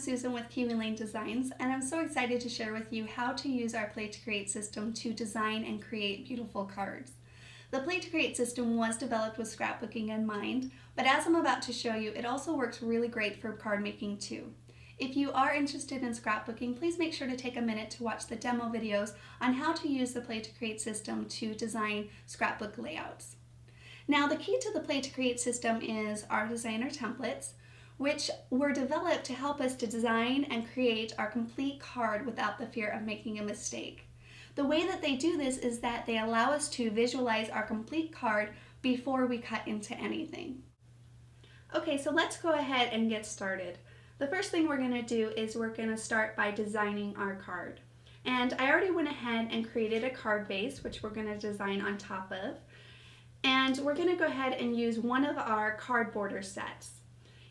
Susan with Kiwi Lane Designs, and I'm so excited to share with you how to use our Play to Create system to design and create beautiful cards. The Play to Create system was developed with scrapbooking in mind, but as I'm about to show you, it also works really great for card making too. If you are interested in scrapbooking, please make sure to take a minute to watch the demo videos on how to use the Play to Create system to design scrapbook layouts. Now, the key to the Play to Create system is our designer templates, which were developed to help us to design and create our complete card without the fear of making a mistake. The way that they do this is that they allow us to visualize our complete card before we cut into anything. Okay, so let's go ahead and get started. The first thing we're going to do is we're going to start by designing our card. And I already went ahead and created a card base, which we're going to design on top of. And we're going to go ahead and use one of our card border sets.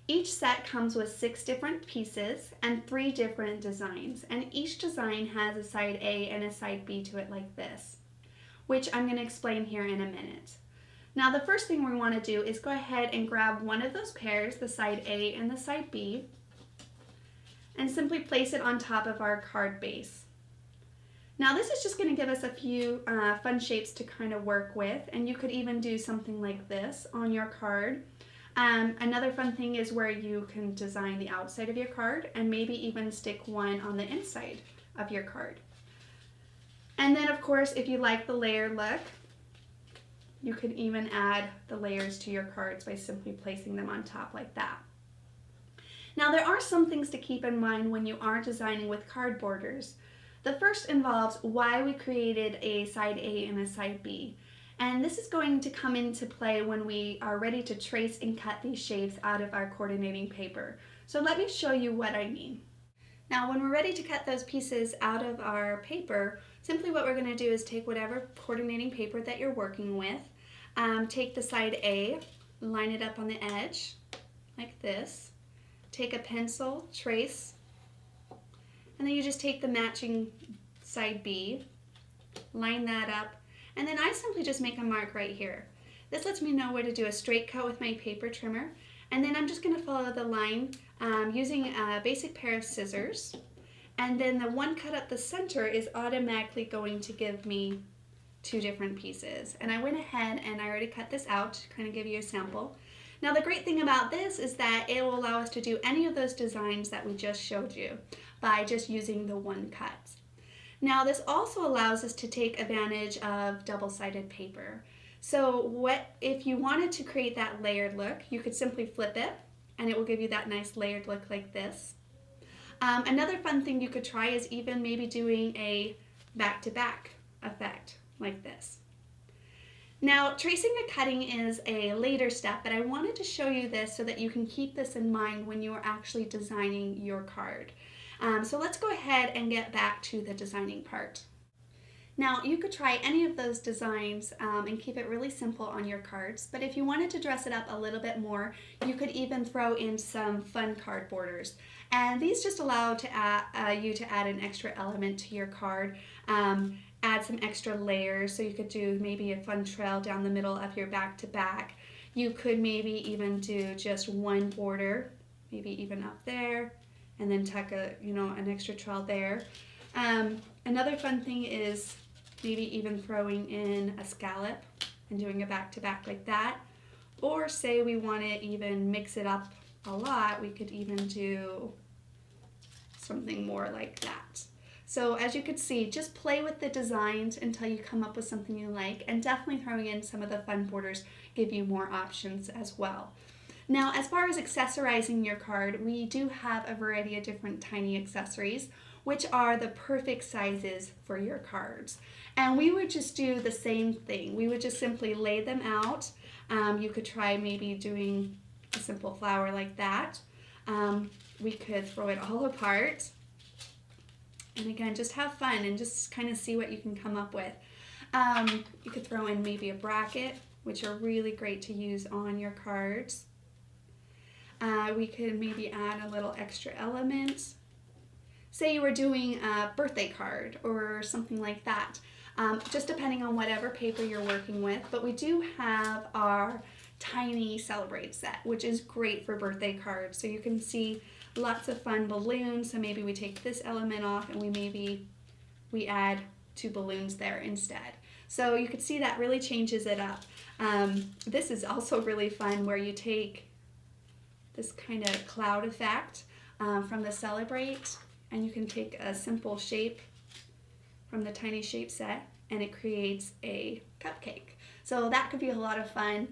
Each set comes with 6 different pieces and 3 different designs, and each design has a side A and a side B to it like this, which I'm going to explain here in a minute. Now, the first thing we want to do is go ahead and grab one of those pairs, the side A and the side B, and simply place it on top of our card base. Now, this is just going to give us a few fun shapes to kind of work with, and you could even do something like this on your card. Another fun thing is where you can design the outside of your card and maybe even stick one on the inside of your card. And then, of course, if you like the layered look, you could even add the layers to your cards by simply placing them on top like that. Now, there are some things to keep in mind when you are designing with card borders. The first involves why we created a side A and a side B. And this is going to come into play when we are ready to trace and cut these shapes out of our coordinating paper. So let me show you what I mean. Now, when we're ready to cut those pieces out of our paper, simply what we're going to do is take whatever coordinating paper that you're working with, take the side A, line it up on the edge like this, take a pencil, trace, and then you just take the matching side B, line that up, and then I simply just make a mark right here. This lets me know where to do a straight cut with my paper trimmer, and then I'm just going to follow the line using a basic pair of scissors, and then the one cut up the center is automatically going to give me 2 different pieces. And I went ahead and I already cut this out to kind of give you a sample. Now, the great thing about this is that it will allow us to do any of those designs that we just showed you by just using the one cut. Now, this also allows us to take advantage of double-sided paper. So if you wanted to create that layered look, you could simply flip it and it will give you that nice layered look like this. Another fun thing you could try is even maybe doing a back-to-back effect like this. Now, tracing and cutting is a later step, but I wanted to show you this so that you can keep this in mind when you are actually designing your card. So let's go ahead and get back to the designing part. Now, you could try any of those designs and keep it really simple on your cards, but if you wanted to dress it up a little bit more, you could even throw in some fun card borders. And these just allow you to add an extra element to your card, add some extra layers, so you could do maybe a fun trail down the middle of your back-to-back. You could maybe even do just one border, maybe even up there, and then tuck an extra trail there. Another fun thing is maybe even throwing in a scallop and doing a back-to-back like that. Or say we want to even mix it up a lot, we could even do something more like that. So as you can see, just play with the designs until you come up with something you like, and definitely throwing in some of the fun borders give you more options as well. Now, as far as accessorizing your card, we do have a variety of different tiny accessories, which are the perfect sizes for your cards. And we would just do the same thing. We would just simply lay them out. You could try maybe doing a simple flower like that. We could throw it all apart. And again, just have fun and just kind of see what you can come up with. You could throw in maybe a bracket, which are really great to use on your cards. We could maybe add a little extra element. Say you were doing a birthday card or something like that, just depending on whatever paper you're working with. But we do have our tiny Celebrate set, which is great for birthday cards. So you can see lots of fun balloons. So maybe we take this element off and we add 2 balloons there instead. So you can see that really changes it up. This is also really fun where you take this kind of cloud effect from the Celebrate, and you can take a simple shape from the tiny shape set and it creates a cupcake. So that could be a lot of fun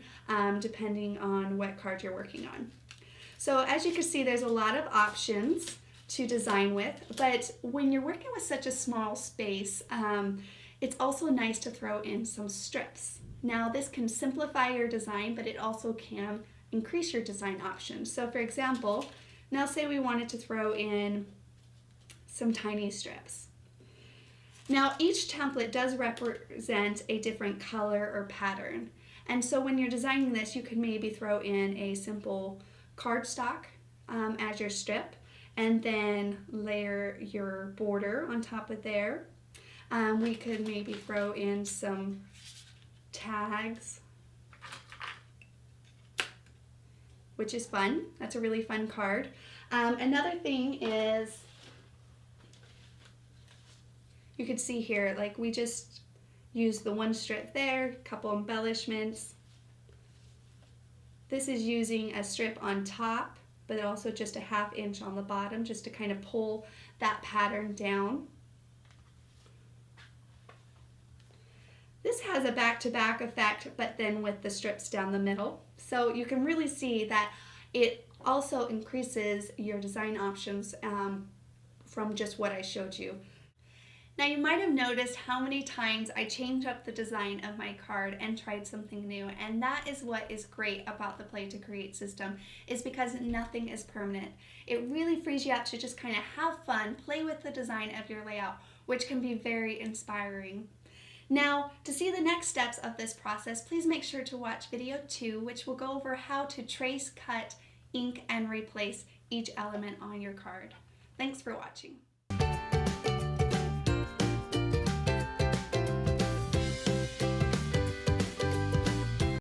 depending on what card you're working on. So as you can see, there's a lot of options to design with, but when you're working with such a small space, it's also nice to throw in some strips. Now this can simplify your design, but it also can increase your design options. So for example, now say we wanted to throw in some tiny strips. Now each template does represent a different color or pattern. And so when you're designing this, you could maybe throw in a simple cardstock as your strip and then layer your border on top of there. We could maybe throw in some tags, which is fun. That's a really fun card. Another thing is, you could see here, like we just used the 1 strip there, a couple embellishments. This is using a strip on top, but also just a 1/2 inch on the bottom, just to kind of pull that pattern down. This has a back-to-back effect, but then with the strips down the middle. So you can really see that it also increases your design options from just what I showed you. Now you might have noticed how many times I changed up the design of my card and tried something new, and that is what is great about the Play to Create system, is because nothing is permanent. It really frees you up to just kind of have fun, play with the design of your layout, which can be very inspiring. Now, to see the next steps of this process, please make sure to watch video 2, which will go over how to trace, cut, ink, and replace each element on your card. Thanks for watching.